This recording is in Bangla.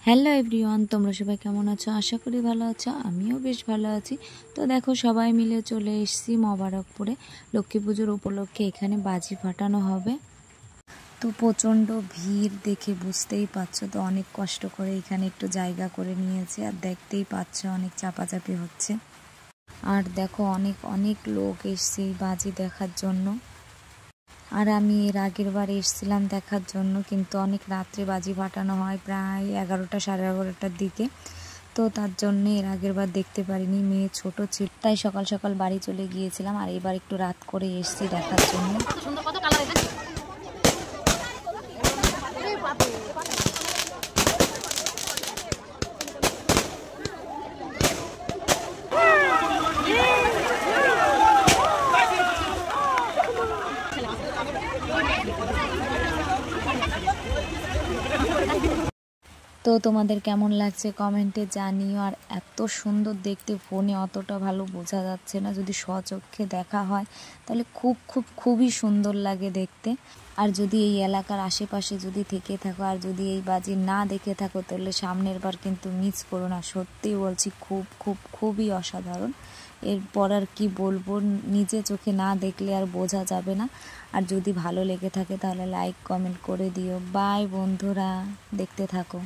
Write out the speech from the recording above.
হ্যালো এভরিওয়ান, তোমরা সবাই কেমন আছো? আশা করি ভালো আছো। আমিও বেশ ভালো আছি। তো দেখো, সবাই মিলে চলে এসেছি মোবারকপুরে। লক্ষ্মী পুজোর উপলক্ষে এখানে বাজি ফাটানো হবে। তো প্রচণ্ড ভিড় দেখে বুঝতেই পারছো, তো অনেক কষ্ট করে এখানে একটু জায়গা করে নিয়েছে। আর দেখতেই পাচ্ছ অনেক চাপাচাপি হচ্ছে। আর দেখো অনেক অনেক লোক এসছে এই বাজি দেখার জন্য। আর আমি এর আগের বার এসেছিলাম দেখার জন্য, কিন্তু অনেক রাত্রে বাজি ফাটানো হয়, প্রায় 11টা সাড়ে 11টার দিকে। তো তার জন্য এর আগের বার দেখতে পারিনি, মেয়ে ছোট ছিল, তাই সকাল সকাল বাড়ি চলে গিয়েছিলাম। আর এবার একটু রাত করে এসেছি দেখার জন্য। তো তোমাদের কেমন লাগছে কমেন্টে জানিও। আর এত সুন্দর দেখতে, ফোনে অতটা ভালো বোঝা যাচ্ছে না, যদি স্বচক্ষে দেখা হয় তাহলে খুবই সুন্দর লাগে দেখতে। আর যদি এই এলাকার আশেপাশে যদি থেকে থাকো আর যদি এই বাজি না দেখে থাকো, তাহলে সামনের বার কিন্তু মিস করো না। সত্যিই বলছি, খুবই অসাধারণ। এরপর আর কি বলবো, নিজে চোখে না দেখলে আর বোঝা যাবে না। আর যদি ভালো লেগে থাকে তাহলে লাইক কমেন্ট করে দিও। বাই বন্ধুরা, দেখতে থাকো।